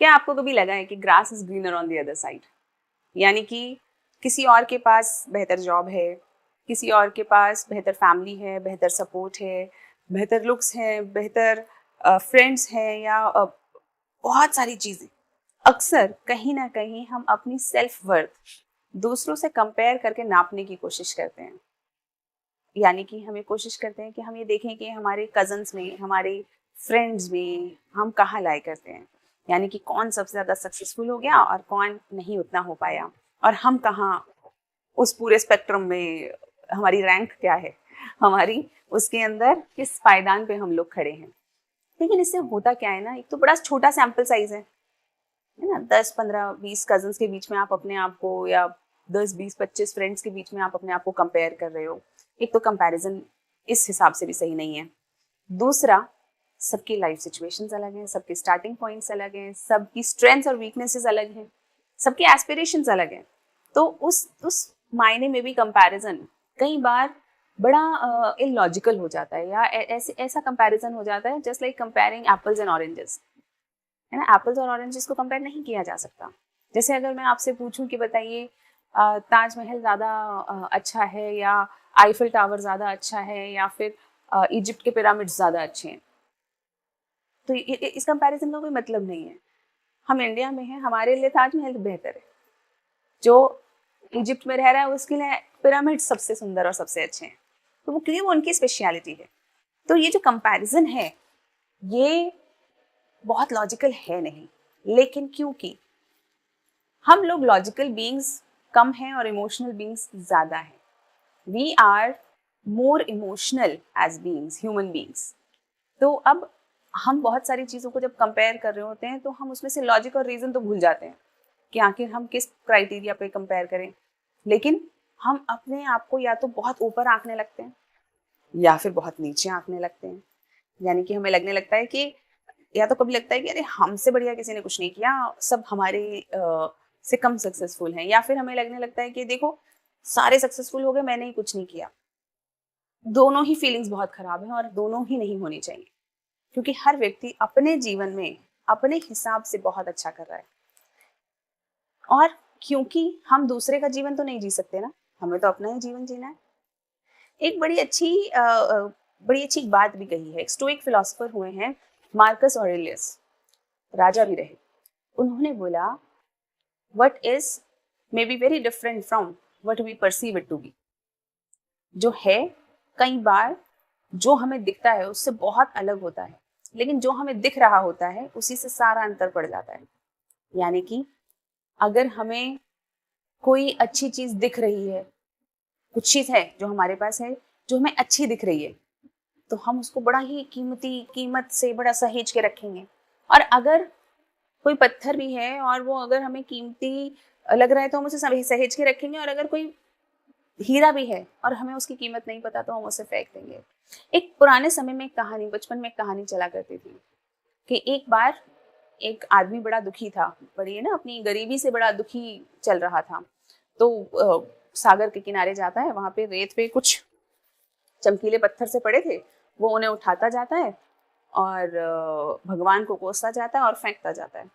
क्या आपको कभी लगा है कि grass is greener on the other side? यानी कि किसी और के पास बेहतर जॉब है, किसी और के पास बेहतर फैमिली है, बेहतर सपोर्ट है, बेहतर लुक्स हैं, बेहतर फ्रेंड्स हैं, या बहुत सारी चीज़ें। अक्सर कहीं ना कहीं हम अपनी सेल्फ वर्थ दूसरों से कंपेयर करके नापने की कोशिश करते हैं। यानी कि हमें कोशिश करते हैं कि हम ये देखें कि हमारे कजन्स में, हमारे फ्रेंड्स में हम कहाँ लाई करते हैं। यानी कि कौन सबसे ज़्यादा सक्सेसफुल हो गया और कौन नहीं उतना हो पाया, और हम कहाँ उस पूरे स्पेक्ट्रम में, हमारी रैंक क्या है, हमारी उसके अंदर किस पायदान पे हम लोग खड़े हैं। लेकिन इससे होता क्या है ना, एक तो बड़ा छोटा सैम्पल साइज है ना, 10 15 20 कजन्स के बीच में आप अपने आप को, या 10 20 25 फ्रेंड्स के बीच में आप अपने आप को कंपेयर कर रहे हो। एक तो कंपैरिजन इस हिसाब से भी सही नहीं है। दूसरा, सबकी लाइफ सिचुएशंस अलग हैं, सबके स्टार्टिंग पॉइंट्स अलग हैं, सबकी स्ट्रेंथ्स और वीकनेसेस अलग हैं, सबके एस्पिरेशंस अलग हैं। तो उस मायने में भी कंपैरिजन कई बार बड़ा इलॉजिकल हो जाता है, या ऐसे ऐसा कंपैरिजन हो जाता है just like comparing apples and oranges, है ना। एप्पल्स और ऑरेंजेस को कंपेयर नहीं किया जा सकता। जैसे अगर मैं आपसे पूछूं कि बताइए, ताजमहल ज़्यादा अच्छा है, या आईफिल टावर ज़्यादा अच्छा है, या फिर इजिप्ट के पिरामिड्स ज़्यादा अच्छे हैं, तो इस कंपैरिजन का कोई मतलब नहीं है। हम इंडिया में हैं, हमारे लिए ताजमहल बेहतर है। जो इजिप्ट में रह रहा है उसके लिए पिरामिड सबसे सुंदर और सबसे अच्छे हैं। तो वो क्योंकि वो उनकी स्पेशलिटी है। तो ये जो कंपैरिजन है ये बहुत लॉजिकल है नहीं, लेकिन क्योंकि हम लोग लॉजिकल बीइंग्स कम हैं और इमोशनल बीइंग्स ज़्यादा हैं, we are more emotional as beings, human beings. तो अब हम बहुत सारी चीज़ों को जब कंपेयर कर रहे होते हैं तो हम उसमें से लॉजिक और रीज़न तो भूल जाते हैं कि आखिर हम किस क्राइटेरिया पे कंपेयर करें। लेकिन हम अपने आप को या तो बहुत ऊपर आंकने लगते हैं, या फिर बहुत नीचे आंकने लगते हैं। यानी कि हमें लगने लगता है कि, या तो कभी लगता है कि अरे हमसे बढ़िया किसी ने कुछ नहीं किया, सब हमारे से कम सक्सेसफुल हैं, या फिर हमें लगने लगता है कि देखो सारे सक्सेसफुल हो गए, मैंने ही कुछ नहीं किया। दोनों ही फीलिंग्स बहुत खराब हैं और दोनों ही नहीं होनी चाहिए, क्योंकि हर व्यक्ति अपने जीवन में अपने हिसाब से बहुत अच्छा कर रहा है। और क्योंकि हम दूसरे का जीवन तो नहीं जी सकते ना, हमें तो अपना ही जीवन जीना है। एक बड़ी अच्छी बात भी कही है। एक स्टोइक फिलोसोफर हुए हैं मार्कस ऑरेलियस, राजा भी रहे। उन्होंने बोला, what is may be very different from what we perceive it to be. जो है कई बार जो हमें दिखता है उससे बहुत अलग होता है, लेकिन जो हमें दिख रहा होता है उसी से सारा अंतर पड़ जाता है। यानी कि अगर हमें कोई अच्छी चीज दिख रही है, कुछ चीज है जो हमारे पास है जो हमें अच्छी दिख रही है, तो हम उसको बड़ा ही कीमत से बड़ा सहेज के रखेंगे। और अगर कोई पत्थर भी है और वो अगर हमें कीमती लग रहा है तो हम उसे सहेज के रखेंगे, और अगर कोई हीरा भी है और हमें उसकी कीमत नहीं पता तो हम उसे फेंक देंगे। एक पुराने समय में कहानी, बचपन में कहानी चला करती थी कि एक बार एक आदमी बड़ा दुखी था, बड़ी है ना, अपनी गरीबी से बड़ा दुखी चल रहा था। तो सागर के किनारे जाता है, वहां पे रेत पे कुछ चमकीले पत्थर से पड़े थे, वो उन्हें उठाता जाता है और भगवान को कोसता जाता है और फेंकता जाता है।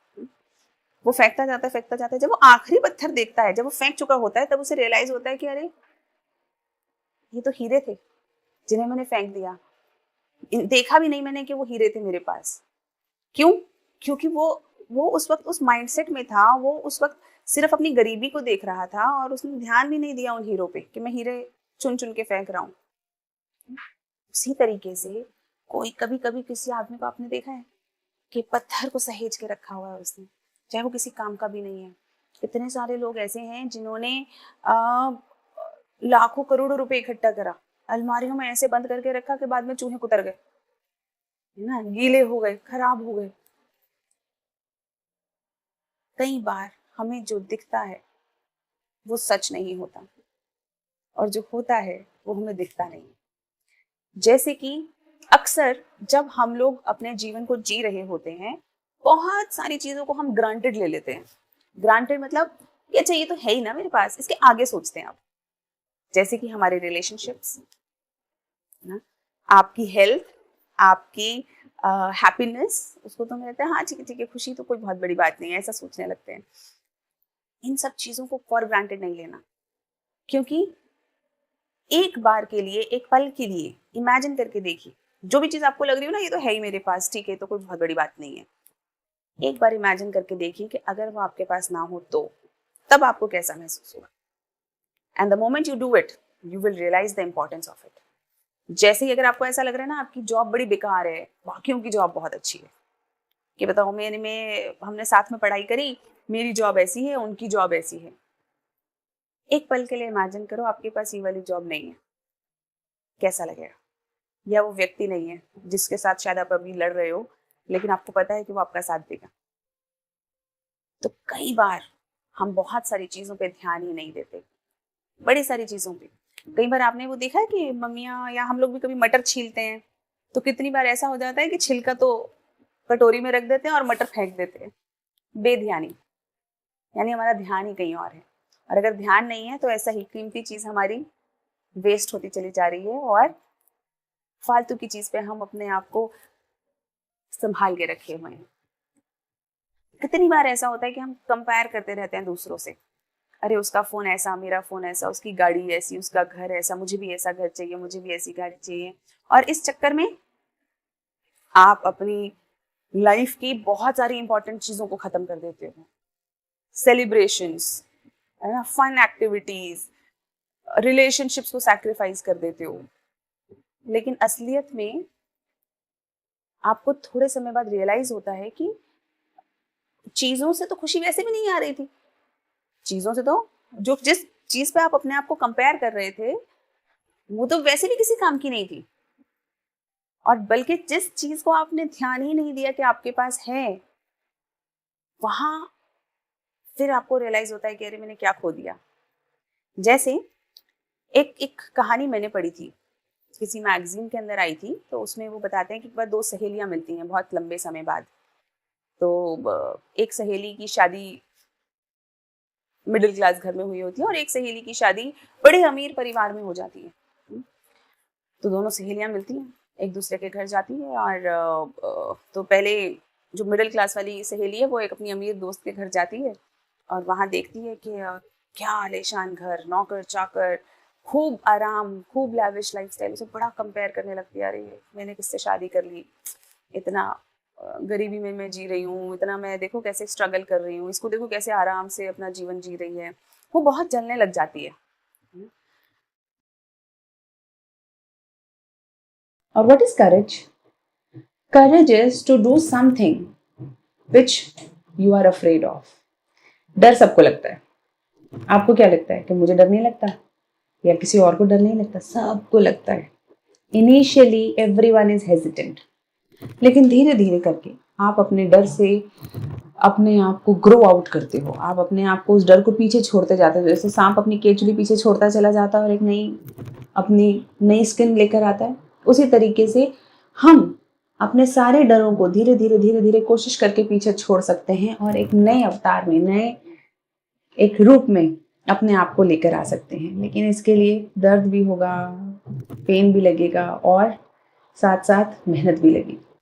वो फेंकता जाता है। जब वो आखिरी पत्थर देखता है, जब वो फेंक चुका होता है, तब उसे रियलाइज होता है कि अरे ये तो हीरे थे जिन्हें मैंने फेंक दिया। देखा भी नहीं मैंने कि वो हीरे थे मेरे पास। क्यों? क्योंकि वो उस वक्त उस माइंडसेट में था, वो उस वक्त सिर्फ अपनी गरीबी को देख रहा था और उसने ध्यान भी नहीं दिया उन हीरों पे कि मैं हीरे चुन चुन के फेंक रहा हूँ। उसी तरीके से कोई कभी कभी किसी आदमी को आपने देखा है कि पत्थर को सहेज के रखा हुआ है उसने, चाहे वो किसी काम का भी नहीं है। इतने सारे लोग ऐसे हैं जिन्होंने लाखों करोड़ों रुपए इकट्ठा करा, अलमारियों में ऐसे बंद करके रखा कि बाद में चूहे कुतर गए, है ना, गीले हो गए, खराब हो गए। कई बार हमें जो दिखता है वो सच नहीं होता, और जो होता है वो हमें दिखता नहीं। जैसे कि अक्सर जब हम लोग अपने जीवन को जी रहे होते हैं, बहुत सारी चीजों को हम ग्रांटेड ले लेते हैं। ग्रांटेड मतलब ये अच्छा, ये तो है ही ना मेरे पास, इसके आगे सोचते हैं आप। जैसे कि हमारे रिलेशनशिप्स ना, आपकी हेल्थ, आपकी हैप्पीनेस, उसको तो हमें लगता है हाँ ठीक है खुशी तो कोई बहुत बड़ी बात नहीं है, ऐसा सोचने लगते हैं। इन सब चीज़ों को फॉर ग्रांटेड नहीं लेना, क्योंकि एक बार के लिए, एक पल के लिए इमेजिन करके देखिए, जो भी चीज़ आपको लग रही हो ना ये तो है ही मेरे पास, ठीक है तो कोई बहुत बड़ी बात नहीं है, एक बार इमेजिन करके देखिए कि अगर वो आपके पास ना हो तो तब आपको कैसा महसूस होगा। And the moment you do it you will realise the importance of it. जैसे ही अगर आपको ऐसा लग रहा है ना आपकी जॉब बड़ी बेकार है, बाकियों की जॉब बहुत अच्छी है, कि बताओ हमने साथ में पढ़ाई करी, मेरी जॉब ऐसी है, उनकी जॉब ऐसी है, एक पल के लिए इमेजिन करो आपके पास ये वाली जॉब नहीं है, कैसा लगेगा? या वो व्यक्ति नहीं है जिसके साथ शायद आप अभी लड़ रहे हो, लेकिन आपको पता है कि वो आपका साथ देगा। तो कई बार हम बहुत सारी चीज़ों पे ध्यान ही नहीं देते, बड़ी सारी चीज़ों पे। कई बार आपने वो देखा है कि मम्मियाँ या हम लोग भी कभी मटर छीलते हैं, तो कितनी बार ऐसा हो जाता है कि छिलका तो कटोरी में रख देते हैं और मटर फेंक देते हैं, बेध्यानी, यानी हमारा ध्यान ही कहीं और है। और अगर ध्यान नहीं है तो ऐसा ही कीमती चीज़ हमारी वेस्ट होती चली जा रही है और फालतू की चीज़ पे हम अपने आप को संभाल के रखे हुए हैं। कितनी बार ऐसा होता है कि हम कंपेयर करते रहते हैं दूसरों से, अरे उसका फ़ोन ऐसा, मेरा फ़ोन ऐसा, उसकी गाड़ी ऐसी, उसका घर ऐसा, मुझे भी ऐसा घर चाहिए, मुझे भी ऐसी गाड़ी चाहिए। और इस चक्कर में आप अपनी लाइफ की बहुत सारी इंपॉर्टेंट चीज़ों को ख़त्म कर देते हो। सेलिब्रेशंस, है ना, फन एक्टिविटीज़, रिलेशनशिप्स को सैक्रिफाइस कर देते हो। लेकिन असलियत में आपको थोड़े समय बाद रियलाइज होता है कि चीज़ों से तो खुशी वैसे भी नहीं आ रही थी। चीज़ों से तो जो जिस चीज़ पे आप अपने आप को कंपेयर कर रहे थे वो तो वैसे भी किसी काम की नहीं थी, और बल्कि जिस चीज़ को आपने ध्यान ही नहीं दिया कि आपके पास है, वहां फिर आपको रियलाइज होता है कि अरे मैंने क्या खो दिया। जैसे एक एक कहानी मैंने पढ़ी थी, किसी मैगजीन के अंदर आई थी, तो उसमें वो बताते हैं कि एक बार दो सहेलियां मिलती हैं बहुत लंबे समय बाद। तो एक सहेली की शादी मिडिल क्लास घर में हुई होती है और एक सहेली की शादी बड़े अमीर परिवार में हो जाती है। तो दोनों सहेलियां मिलती हैं, एक दूसरे के घर जाती है, और तो पहले जो मिडिल क्लास वाली सहेली है वो एक अपनी अमीर दोस्त के घर जाती है और वहाँ देखती है कि क्या आलीशान घर, नौकर चाकर, खूब आराम, खूब लैविश लाइफस्टाइल। उसे बड़ा कंपेयर करने लगती है, अरे मैंने किससे शादी कर ली, इतना गरीबी में मैं जी रही हूँ, इतना मैं देखो कैसे स्ट्रगल कर रही हूँ, इसको देखो कैसे आराम से अपना जीवन जी रही है। वो बहुत जलने लग जाती है। Or what is courage? Courage is to do something which you are afraid of. डर सबको लगता है। आपको क्या लगता है कि मुझे डर नहीं लगता, या किसी और को डर नहीं लगता? सबको लगता है। इनिशियली एवरीवन इज हेजिटेंट, लेकिन धीरे धीरे करके आप अपने डर से अपने आप को ग्रो आउट करते हो। आप अपने आप को उस डर को पीछे छोड़ते जाते हो, जैसे सांप अपनी केचुली पीछे छोड़ता चला जाता है और एक अपनी नई स्किन लेकर आता है, उसी तरीके से हम अपने सारे डरों को धीरे धीरे कोशिश करके पीछे छोड़ सकते हैं और एक नए अवतार में, नए एक रूप में अपने आप को लेकर आ सकते हैं। लेकिन इसके लिए दर्द भी होगा, पेन भी लगेगा और साथ साथ मेहनत भी लगेगी।